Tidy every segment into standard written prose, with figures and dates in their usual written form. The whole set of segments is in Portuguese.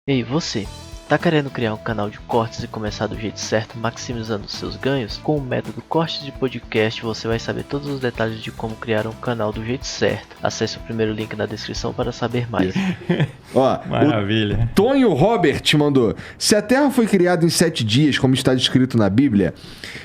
Ei, você, tá querendo criar um canal de cortes e começar do jeito certo, maximizando seus ganhos? Com o método Cortes de Podcast, você vai saber todos os detalhes de como criar um canal do jeito certo. Acesse o primeiro link na descrição para saber mais. Ó, Maravilha. o Tonho Robert mandou: se a Terra foi criada em 7 dias, como está descrito na Bíblia,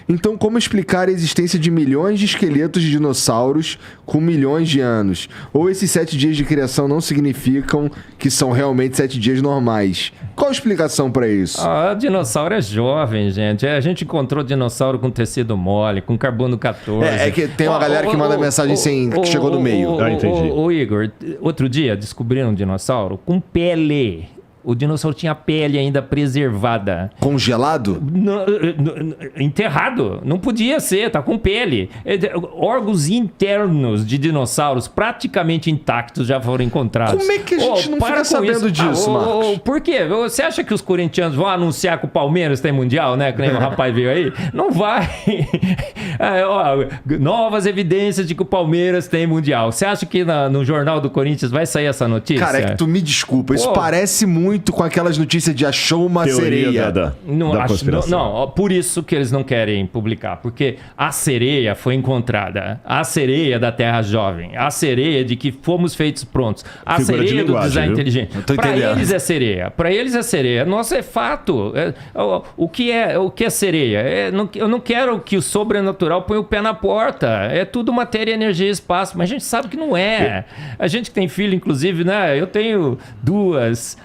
então como explicar a existência de milhões de esqueletos de dinossauros com milhões de anos? Ou esses 7 dias de criação não significam que são realmente 7 dias normais? Qual a explicação para isso? Dinossauro é jovem, gente. A gente encontrou dinossauro com tecido mole, com carbono 14. É que tem uma galera que manda mensagem sem que chegou no meio. Entendi. Igor, outro dia descobriram um dinossauro com pele. O dinossauro tinha a pele ainda preservada. Congelado? Enterrado. Não podia ser, tá com pele. Órgãos internos de dinossauros praticamente intactos já foram encontrados. Como é que a gente não fica sabendo disso, Marcos? Por quê? Você acha que os corintianos vão anunciar que o Palmeiras tem mundial, né? Que nem o rapaz veio aí? Não vai. Novas evidências de que o Palmeiras tem mundial. Você acha que no jornal do Corinthians vai sair essa notícia? Cara, é que tu me desculpa. Isso parece muito com aquelas notícias de achou uma sereia. Da conspiração. Não, por isso que eles não querem publicar. Porque a sereia foi encontrada. A sereia da Terra Jovem. A sereia de que fomos feitos prontos. A Figura sereia de linguagem, do design viu? inteligente. Para eles é sereia. Para eles é sereia. Nossa, é fato. O que é sereia? Eu não quero que o sobrenatural ponha o pé na porta. É tudo matéria, energia e espaço. Mas a gente sabe que não é. A gente que tem filho, inclusive, né? Eu tenho 2...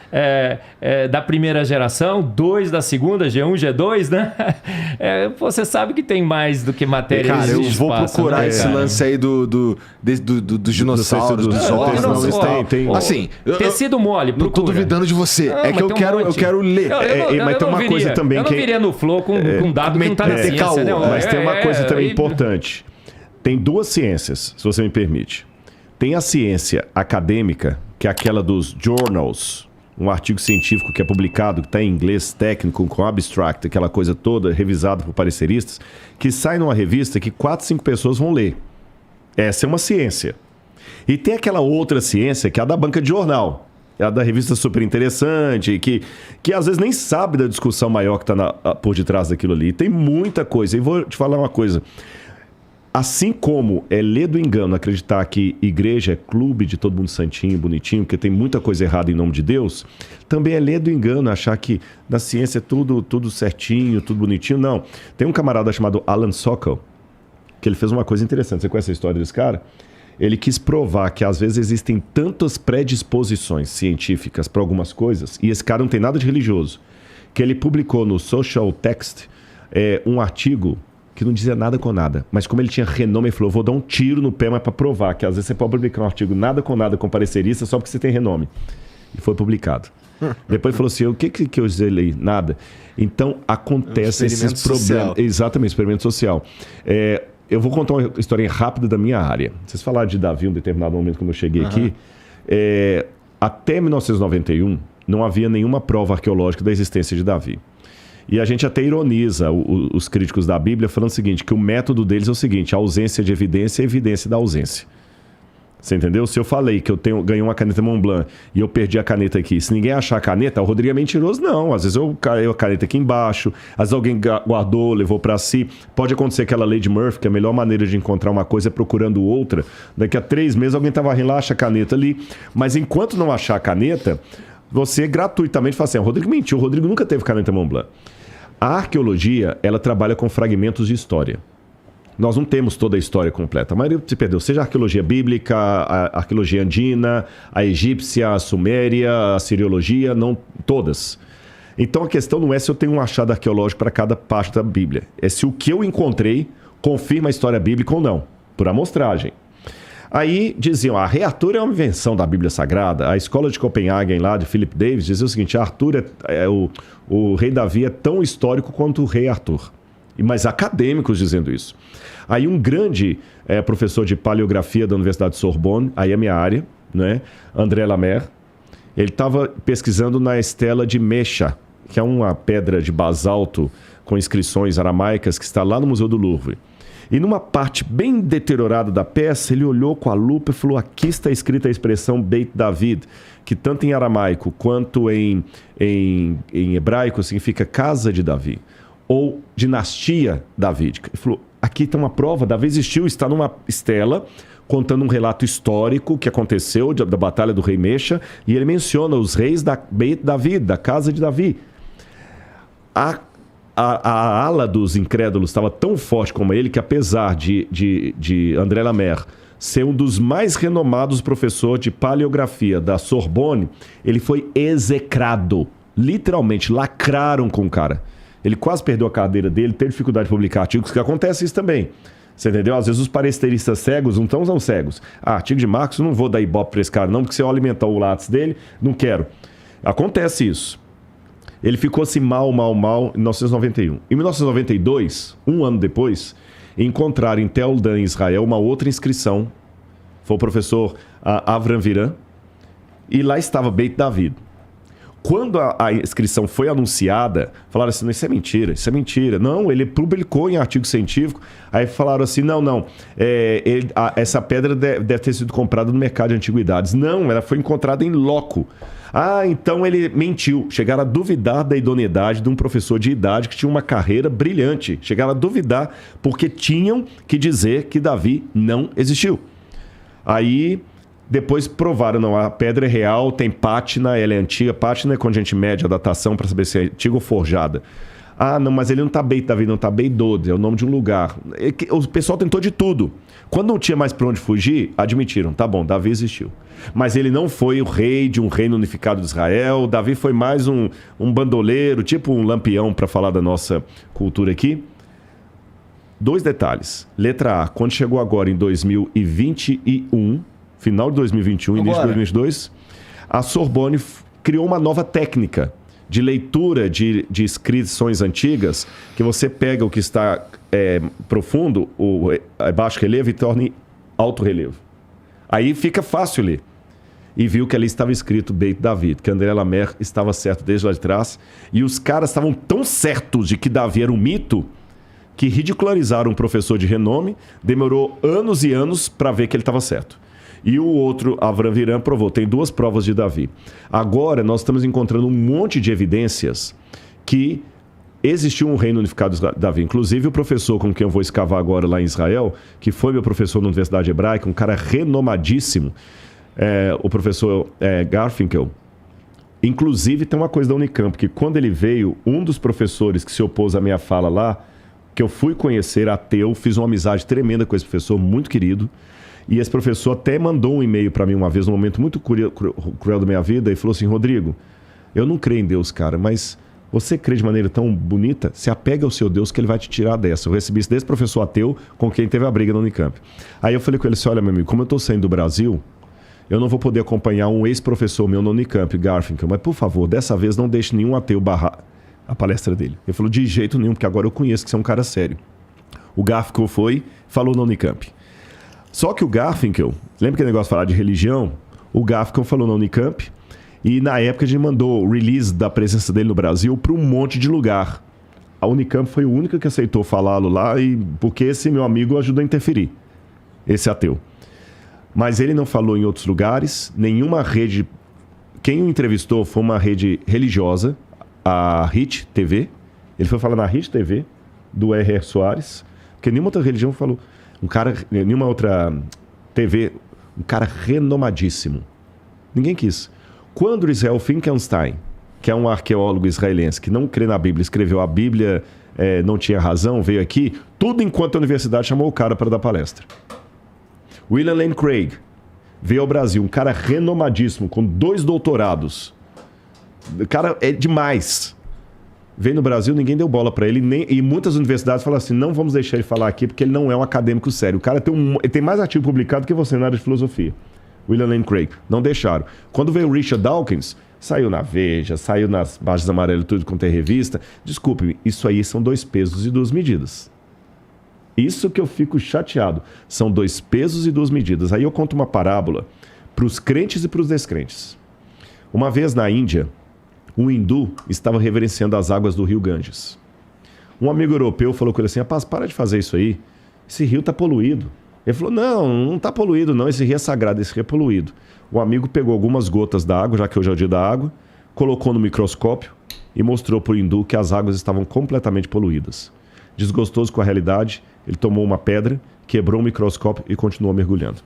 da primeira geração, 2 da segunda, G1, G2, né? Você sabe que tem mais do que matéria. Cara, eu vou procurar esse lance aí dos dinossauros, dos órgãos. Assim, tecido mole, não tô duvidando de você. É que eu quero ler. Mas tem uma coisa também eu não viria no Flow com um dado que não tá na ciência, né? Mas tem uma coisa também importante. Tem 2 ciências, se você me permite. Tem a ciência acadêmica, que é aquela dos journals, um artigo científico que é publicado, que está em inglês técnico, com abstract, aquela coisa toda, revisada por pareceristas, que sai numa revista que 4, 5 pessoas vão ler. Essa é uma ciência. E tem aquela outra ciência, que é a da banca de jornal. É a da revista super interessante, que às vezes nem sabe da discussão maior que está por detrás daquilo ali. Tem muita coisa. E vou te falar uma coisa. Assim como é ler do engano acreditar que igreja é clube de todo mundo santinho, bonitinho, porque tem muita coisa errada em nome de Deus, também é ler do engano achar que na ciência é tudo certinho, tudo bonitinho. Não. Tem um camarada chamado Alan Sokal, que ele fez uma coisa interessante. Você conhece a história desse cara? Ele quis provar que às vezes existem tantas predisposições científicas para algumas coisas, e esse cara não tem nada de religioso, que ele publicou no Social Text um artigo que não dizia nada com nada. Mas como ele tinha renome, ele falou, vou dar um tiro no pé, mas para provar que às vezes você pode publicar um artigo nada com nada com parecerista só porque você tem renome. E foi publicado. Depois ele falou assim, o que eu usei ali? Nada. Então, acontece esses problemas. Exatamente, experimento social. Eu vou contar uma história rápida da minha área. Vocês falaram de Davi em um determinado momento, quando eu cheguei aqui. Até 1991, não havia nenhuma prova arqueológica da existência de Davi. E a gente até ironiza os críticos da Bíblia falando o seguinte, que o método deles é o seguinte, a ausência de evidência é a evidência da ausência. Você entendeu? Se eu falei que eu ganhei uma caneta Montblanc e eu perdi a caneta aqui, se ninguém achar a caneta, o Rodrigo é mentiroso? Não. Às vezes eu caiu a caneta aqui embaixo, às vezes alguém guardou, levou para si. Pode acontecer aquela lei de Murphy, que a melhor maneira de encontrar uma coisa é procurando outra. Daqui a 3 meses alguém tá varrendo lá, acha a caneta ali. Mas enquanto não achar a caneta, você gratuitamente fala assim, o Rodrigo mentiu, o Rodrigo nunca teve caneta Montblanc. A arqueologia, ela trabalha com fragmentos de história. Nós não temos toda a história completa. A maioria se perdeu. Seja a arqueologia bíblica, a arqueologia andina, a egípcia, a suméria, a siriologia, não todas. Então a questão não é se eu tenho um achado arqueológico para cada parte da Bíblia. É se o que eu encontrei confirma a história bíblica ou não, por amostragem. Aí diziam, Arthur é uma invenção da Bíblia Sagrada. A escola de Copenhagen lá, de Philip Davis, dizia o seguinte, Arthur o rei Davi é tão histórico quanto o rei Arthur. Mas acadêmicos dizendo isso. Aí um grande professor de paleografia da Universidade de Sorbonne, aí é a minha área, né? André Lamer, ele estava pesquisando na estela de Mecha, que é uma pedra de basalto com inscrições aramaicas que está lá no Museu do Louvre. E numa parte bem deteriorada da peça, ele olhou com a lupa e falou: aqui está escrita a expressão Beit David, que tanto em aramaico quanto em hebraico significa casa de Davi, ou dinastia davídica. Ele falou: aqui está uma prova, Davi existiu, está numa estela, contando um relato histórico que aconteceu da batalha do rei Mexa, e ele menciona os reis da Beit David, da casa de Davi. A ala dos incrédulos estava tão forte como ele que, apesar de André Lamer ser um dos mais renomados professores de paleografia da Sorbonne, ele foi execrado. Literalmente, lacraram com o cara. Ele quase perdeu a cadeira dele, teve dificuldade de publicar artigos, que acontece isso também. Você entendeu? Às vezes os paresteristas cegos não são cegos. Artigo de Marcos, eu não vou dar ibope para esse cara não, porque se eu alimentar o látis dele, não quero. Acontece isso. Ele ficou assim mal em 1991. Em 1992, um ano depois, encontraram em Tel Dan, em Israel, uma outra inscrição. Foi o professor Avram Viran. E lá estava Beit David. Quando a inscrição foi anunciada, falaram assim: isso é mentira, isso é mentira. Não, ele publicou em artigo científico. Aí falaram assim: não, essa pedra deve ter sido comprada no mercado de antiguidades. Não, ela foi encontrada em loco. Então ele mentiu. Chegaram a duvidar da idoneidade de um professor de idade que tinha uma carreira brilhante. Chegaram a duvidar porque tinham que dizer que Davi não existiu. Aí depois provaram: não, a pedra é real, tem pátina, ela é antiga. Pátina é quando a gente mede a datação para saber se é antiga ou forjada. Não, mas ele não está Beit Davi, não está Beit Dod, é o nome de um lugar. O pessoal tentou de tudo. Quando não tinha mais para onde fugir, admitiram: tá bom, Davi existiu. Mas ele não foi o rei de um reino unificado de Israel. Davi foi mais um bandoleiro, tipo um lampião, para falar da nossa cultura aqui. 2 detalhes. Letra A, quando chegou agora em 2021, final de 2021, início de 2022, a Sorbonne criou uma nova técnica de leitura de inscrições antigas, que você pega o que está profundo, o baixo relevo, e torna em alto relevo. Aí fica fácil ler. E viu que ali estava escrito Beit David, que André Lamer estava certo desde lá de trás. E os caras estavam tão certos de que Davi era um mito, que ridicularizaram um professor de renome, demorou anos e anos para ver que ele estava certo. E o outro, Avram Viran, provou. Tem 2 provas de Davi. Agora, nós estamos encontrando um monte de evidências que existiu um reino unificado de Davi. Inclusive, o professor com quem eu vou escavar agora lá em Israel, que foi meu professor na Universidade Hebraica, um cara renomadíssimo, o professor Garfinkel. Inclusive, tem uma coisa da Unicamp, que quando ele veio, um dos professores que se opôs à minha fala lá, que eu fui conhecer, ateu, fiz uma amizade tremenda com esse professor, muito querido. E esse professor até mandou um e-mail para mim uma vez, num momento muito cruel da minha vida, e falou assim: Rodrigo, eu não creio em Deus, cara, mas você crê de maneira tão bonita, se apega ao seu Deus que ele vai te tirar dessa. Eu recebi isso desse professor ateu com quem teve a briga na Unicamp. Aí eu falei com ele assim: olha, meu amigo, como eu estou saindo do Brasil, eu não vou poder acompanhar um ex-professor meu na Unicamp, Garfinkel, mas por favor, dessa vez não deixe nenhum ateu barrar a palestra dele. Ele falou: de jeito nenhum, porque agora eu conheço que você é um cara sério. O Garfinkel foi, falou na Unicamp. Só que o Garfinkel, lembra que negócio de falar de religião? O Garfinkel falou na Unicamp, e na época a gente mandou o release da presença dele no Brasil para um monte de lugar. A Unicamp foi a única que aceitou falá-lo lá, e porque esse meu amigo ajudou a interferir, esse ateu. Mas ele não falou em outros lugares, nenhuma rede. Quem o entrevistou foi uma rede religiosa, a HIT TV. Ele foi falar na HIT TV, do R.R. Soares, porque nenhuma outra religião falou. Nenhuma outra TV, um cara renomadíssimo. Ninguém quis. Quando o Israel Finkelstein, que é um arqueólogo israelense que não crê na Bíblia, escreveu a Bíblia, não tinha razão, veio aqui, tudo enquanto a universidade chamou o cara para dar palestra. William Lane Craig veio ao Brasil, um cara renomadíssimo, com 2 doutorados. O cara é demais. Veio no Brasil, ninguém deu bola para ele, e muitas universidades falam assim: não vamos deixar ele falar aqui porque ele não é um acadêmico sério. O cara ele tem mais artigo publicado que você na área de filosofia. William Lane Craig. Não deixaram. Quando veio o Richard Dawkins, saiu na Veja, saiu nas Baixas Amarelas, tudo quanto é revista. Desculpe, isso aí são 2 pesos e 2 medidas. Isso que eu fico chateado. São 2 pesos e 2 medidas. Aí eu conto uma parábola para os crentes e para os descrentes. Uma vez na Índia, um hindu estava reverenciando as águas do rio Ganges. Um amigo europeu falou com ele assim: rapaz, para de fazer isso aí. esse rio está poluído. Ele falou, não está poluído não, esse rio é sagrado, esse rio é poluído. O amigo pegou algumas gotas da água, já que hoje é o dia da água, colocou no microscópio e mostrou para o hindu que as águas estavam completamente poluídas. Desgostoso com a realidade, ele tomou uma pedra, quebrou o microscópio e continuou mergulhando.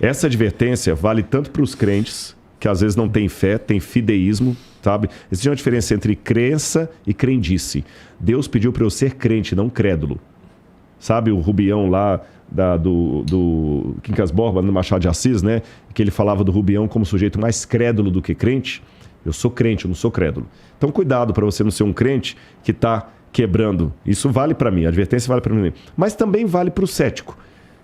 Essa advertência vale tanto para os crentes, que às vezes não têm fé, têm fideísmo, sabe? Existe uma diferença entre crença e crendice. Deus pediu para eu ser crente, não crédulo. Sabe o Rubião lá do Quincas Borba, no Machado de Assis, né? Que ele falava do Rubião como sujeito mais crédulo do que crente. Eu sou crente, eu não sou crédulo. Então cuidado para você não ser um crente que está quebrando. Isso vale para mim, a advertência vale para mim. Mas também vale para o cético.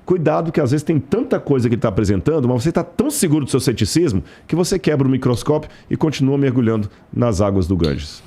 Cuidado que às vezes tem tanta coisa que ele está apresentando, mas você está tão seguro do seu ceticismo que você quebra o microscópio e continua mergulhando nas águas do Ganges.